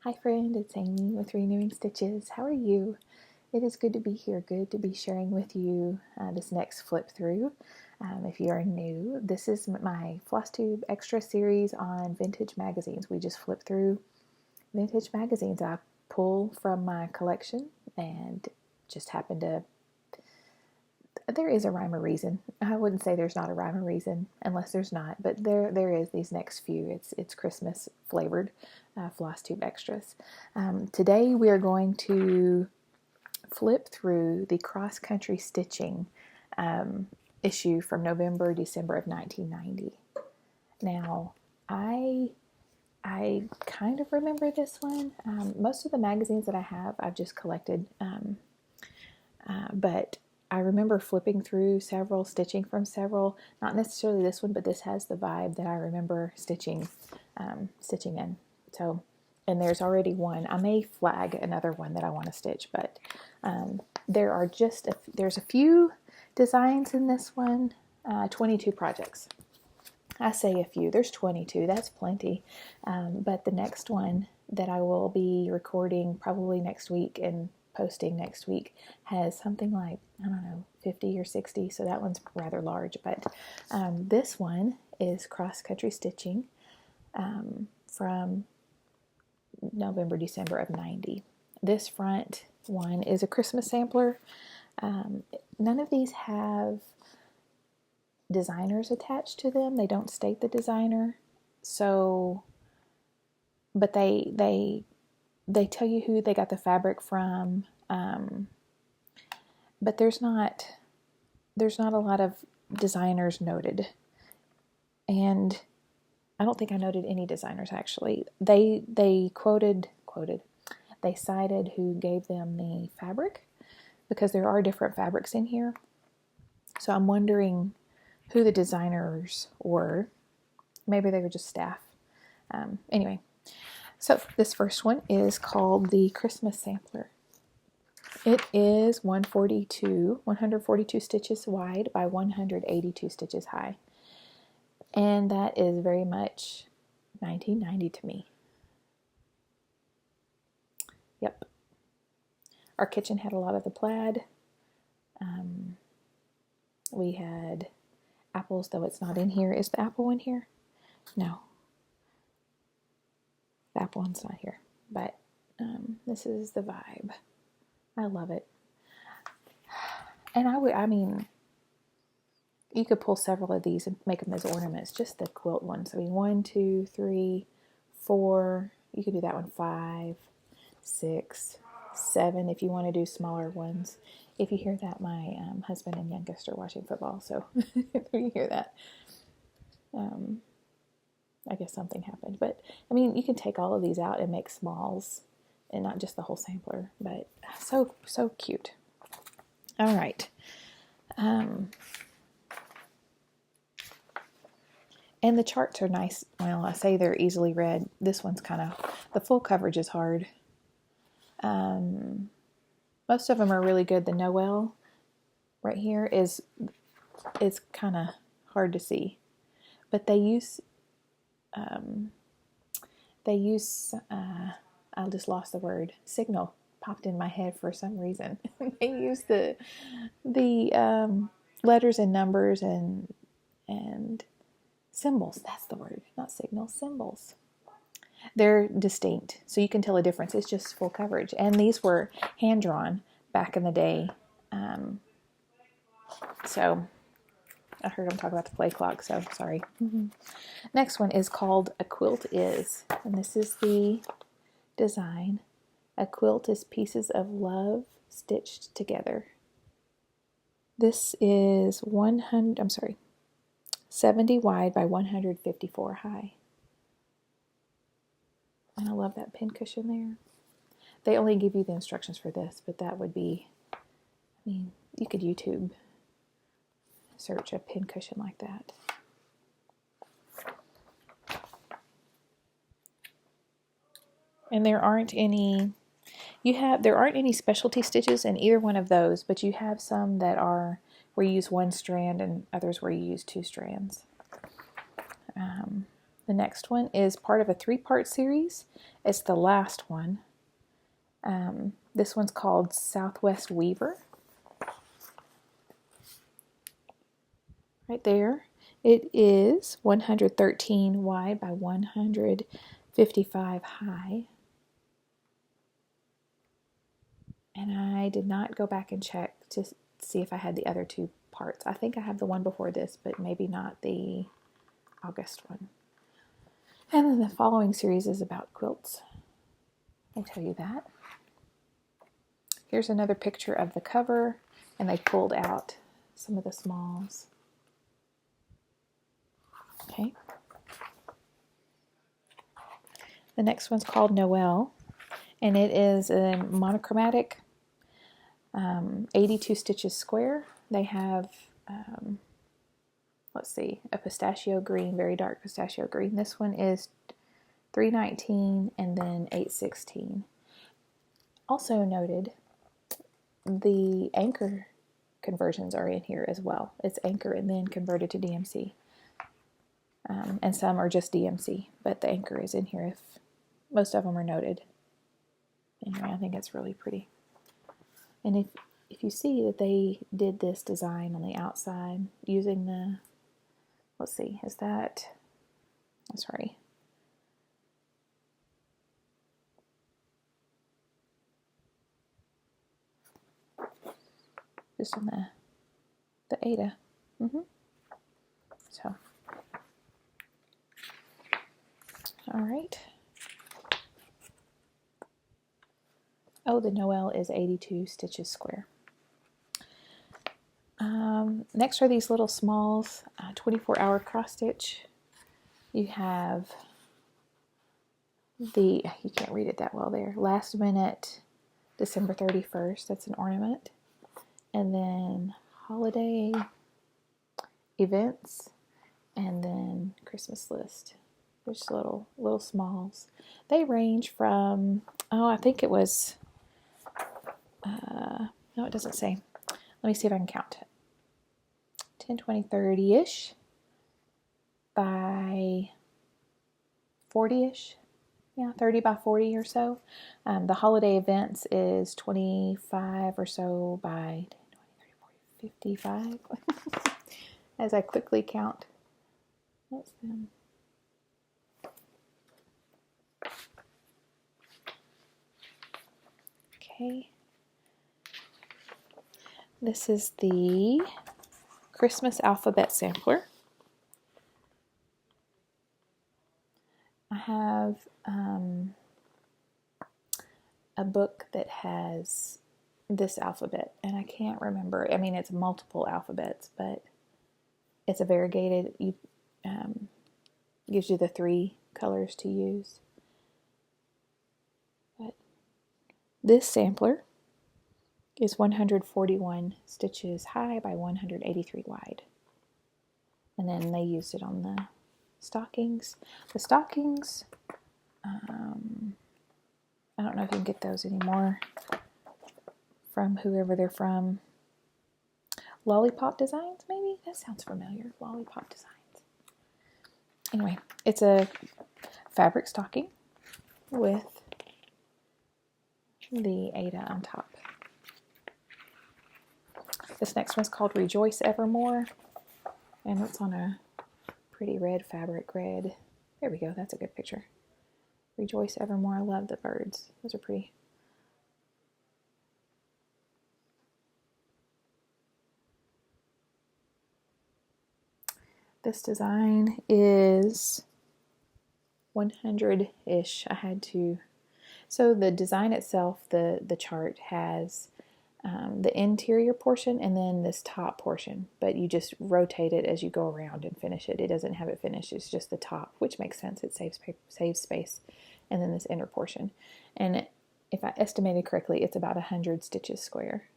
Hi friend, it's Amy with Renewing Stitches. How are you? It is good to be here, good to be sharing with you this next flip through. If you are new, this is my Flosstube extra series on vintage magazines. We just flip through vintage magazines I pull from my collection and just happen to there is a rhyme or reason. I wouldn't say there's not a rhyme or reason, unless there's not, but there is these next few. It's Christmas flavored Flosstube extras. Today we are going to flip through the cross country stitching issue from November, December of 1990. Now, I kind of remember this one. Most of the magazines that I have, I've just collected, but I remember flipping through several, stitching from several. Not necessarily this one, but this has the vibe that I remember stitching in. So, and there's already one. I may flag another one that I want to stitch, but there are there's a few designs in this one. 22 projects. I say a few. There's 22. That's plenty. But the next one that I will be recording probably next week and posting next week has something like, I don't know, 50 or 60, so that one's rather large, but this one is cross-country stitching from November, December of 90. This front one is a Christmas sampler. None of these have designers attached to them. They don't state the designer, so, but they tell you who they got the fabric from, but there's not a lot of designers noted, and I don't think I noted any designers actually. They cited who gave them the fabric, because there are different fabrics in here, so I'm wondering who the designers were. Maybe they were just staff. Anyway. So this first one is called the Christmas Sampler. It is 142 stitches wide by 182 stitches high. And that is very much 1990 to me. Yep. Our kitchen had a lot of the plaid. We had apples, though it's not in here. Is the apple in here? No. That one's not here, but this is the vibe. I love it. And I mean, you could pull several of these and make them as ornaments, just the quilt ones. I mean, 1, 2, 3, 4, you could do that one, 5, 6, 7, if you want to do smaller ones. If you hear that, my husband and youngest are watching football, so if you hear that, I guess something happened. But, I mean, you can take all of these out and make smalls and not just the whole sampler. But so cute. All right. And the charts are nice. Well, I say they're easily read. This one's kind of, the full coverage is hard. Most of them are really good. The Noel right here is kind of hard to see. But they use I just lost the word, signal popped in my head for some reason. They use the letters and numbers and symbols. That's the word, not signal, symbols. They're distinct, so you can tell a difference. It's just full coverage. And these were hand drawn back in the day. So I heard them talk about the play clock, so sorry. Next one is called A Quilt Is, and this is the design. A quilt is pieces of love stitched together. This is 70 wide by 154 high. And I love that pin cushion there. They only give you the instructions for this, but that would be, I mean, you could YouTube search a pin cushion like that. And there aren't any specialty stitches in either one of those, but you have some that are where you use one strand and others where you use two strands. The next one is part of a 3-part series. It's the last one. This one's called Southwest Weaver. Right there. It is 113 wide by 155 high. And I did not go back and check to see if I had the other 2 parts. I think I have the one before this, but maybe not the August one. And then the following series is about quilts. I tell you that. Here's another picture of the cover, and they pulled out some of the smalls. Okay. The next one's called Noel, and it is a monochromatic 82 stitches square. They have, let's see, a pistachio green, very dark pistachio green. This one is 319 and then 816. Also noted, the anchor conversions are in here as well. It's anchor and then converted to DMC. And some are just DMC, but the anchor is in here if most of them are noted. Anyway, I think it's really pretty. And if you see that they did this design on the outside using the, let's see, is that, I'm sorry. Just on the Ada. So, all right. Oh, the Noel is 82 stitches square. Next are these little smalls, 24-hour cross stitch. You have you can't read it that well there, last minute December 31st, that's an ornament. And then holiday events, and then Christmas list. There's little smalls. They range from, I think it was, no, it doesn't say. Let me see if I can count. 10, 20, 30-ish by 40-ish. Yeah, 30 by 40 or so. The holiday events is 25 or so by 10, 20, 30, 40, 55. As I quickly count. That's them. Okay. This is the Christmas alphabet sampler. I have a book that has this alphabet, and I can't remember. I mean, it's multiple alphabets, but it's a variegated. Gives you the 3 colors to use. But this sampler is 141 stitches high by 183 wide. And then they used it on the stockings. The stockings, I don't know if you can get those anymore from whoever they're from. Lollipop Designs, maybe? That sounds familiar. Lollipop Designs. Anyway, it's a fabric stocking with the Ada on top. This next one's called Rejoice Evermore, and it's on a pretty red fabric, red. There we go, that's a good picture. Rejoice Evermore, I love the birds. Those are pretty. This design is 100-ish. I had to. So the design itself, the chart has the interior portion and then this top portion, but you just rotate it as you go around and finish it. It doesn't have it finished. It's just the top, which makes sense. It saves space, and then this inner portion. And if I estimated correctly, it's about 100 stitches square.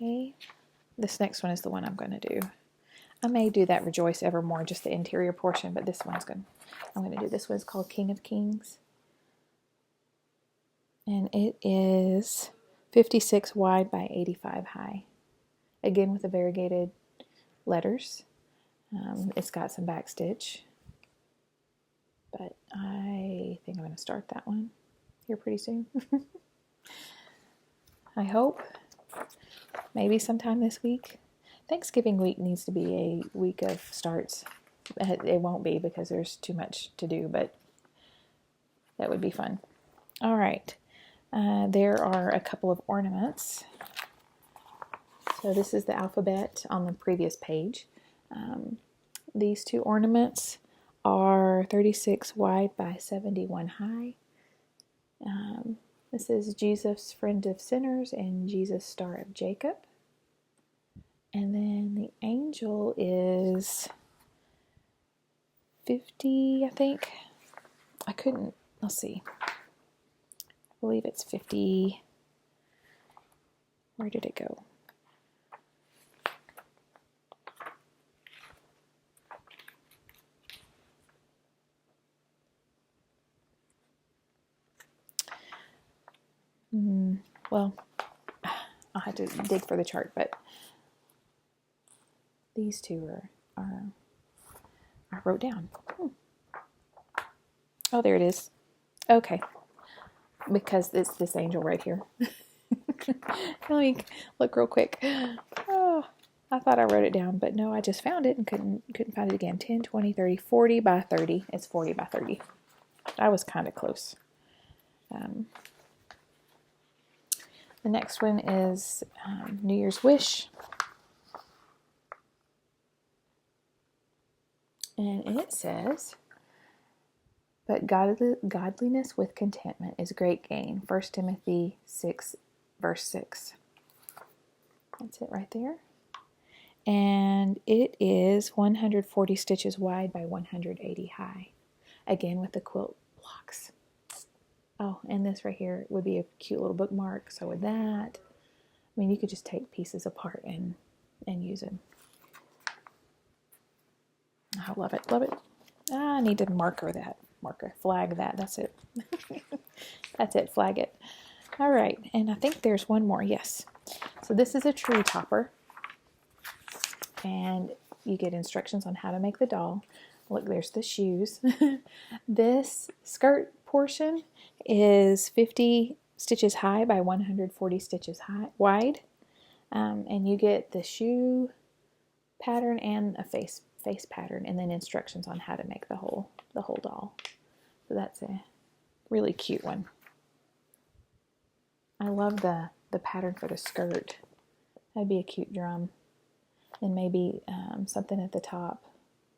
Okay, this next one is the one I'm going to do. I may do that Rejoice Evermore, just the interior portion, but this one's good. I'm going to do this one. It's called King of Kings. And it is 56 wide by 85 high. Again with the variegated letters. It's got some back stitch, but I think I'm going to start that one here pretty soon. I hope. Maybe sometime this week. Thanksgiving week needs to be a week of starts. It won't be because there's too much to do, but that would be fun. All right. There are a couple of ornaments. So this is the alphabet on the previous page. These two ornaments are 36 wide by 71 high. This is Jesus, Friend of Sinners, and Jesus, Star of Jacob. And then the angel is 50, I think. Let's see. I believe it's 50. Where did it go? Well, I'll have to dig for the chart, but these two are I wrote down. Oh, there it is. Okay, because it's this angel right here. Let me look real quick. Oh, I thought I wrote it down, but no, I just found it and couldn't find it again. 10, 20, 30, 40 by 30. It's 40 by 30. I was kind of close. The next one is New Year's Wish. And it says, but godliness with contentment is great gain. 1 Timothy 6, verse 6. That's it right there. And it is 140 stitches wide by 180 high. Again with the quilt blocks. Oh, and this right here would be a cute little bookmark. So with that, I mean, you could just take pieces apart and use it. I love it, love it. I need to flag that. That's it. That's it, flag it. All right, and I think there's one more, yes. So this is a tree topper. And you get instructions on how to make the doll. Look, there's the shoes. This skirt portion is 50 stitches high by 140 stitches wide. And you get the shoe pattern and a face pattern, and then instructions on how to make the whole doll. So that's a really cute one. I love the pattern for the skirt. That'd be a cute drum. And maybe something at the top,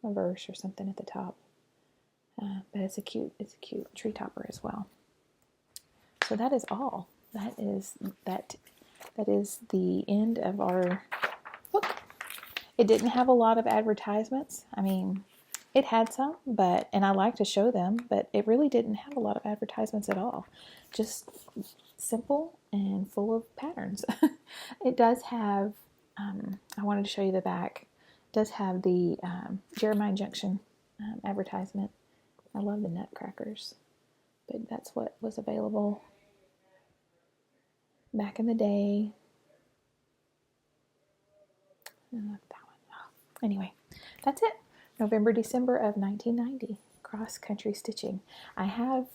a verse or something at the top. But it's a cute tree topper as well. So that is all. That is the end of our book. It didn't have a lot of advertisements. I mean, it had some, and I like to show them, but it really didn't have a lot of advertisements at all. Just simple and full of patterns. It does have, I wanted to show you the back. It does have the Jeremiah Junction advertisement. I love the nutcrackers, but that's what was available back in the day. Anyway, that's it. November, December of 1990. Cross-country stitching. I have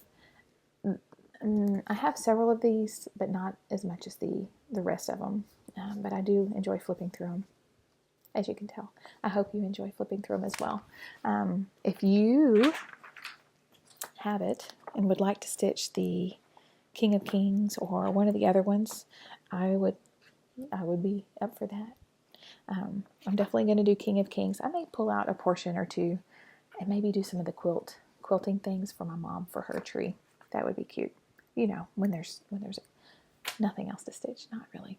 several of these, but not as much as the rest of them. But I do enjoy flipping through them, as you can tell. I hope you enjoy flipping through them as well. If you have it and would like to stitch the King of Kings or one of the other ones, I would be up for that. I'm definitely going to do King of Kings. I may pull out a portion or two and maybe do some of the quilting things for my mom for her tree. That would be cute. You know, when there's nothing else to stitch. Not really.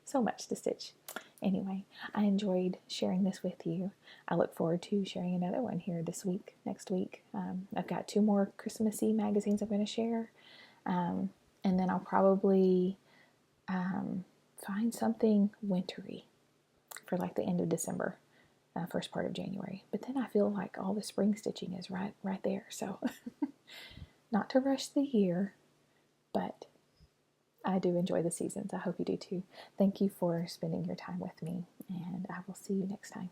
So much to stitch. Anyway, I enjoyed sharing this with you. I look forward to sharing another one here next week. I've got 2 more Christmassy magazines I'm going to share. And then I'll probably find something wintry for like the end of December, first part of January. But then I feel like all the spring stitching is right there. So not to rush the year, but I do enjoy the seasons. I hope you do too. Thank you for spending your time with me, and I will see you next time.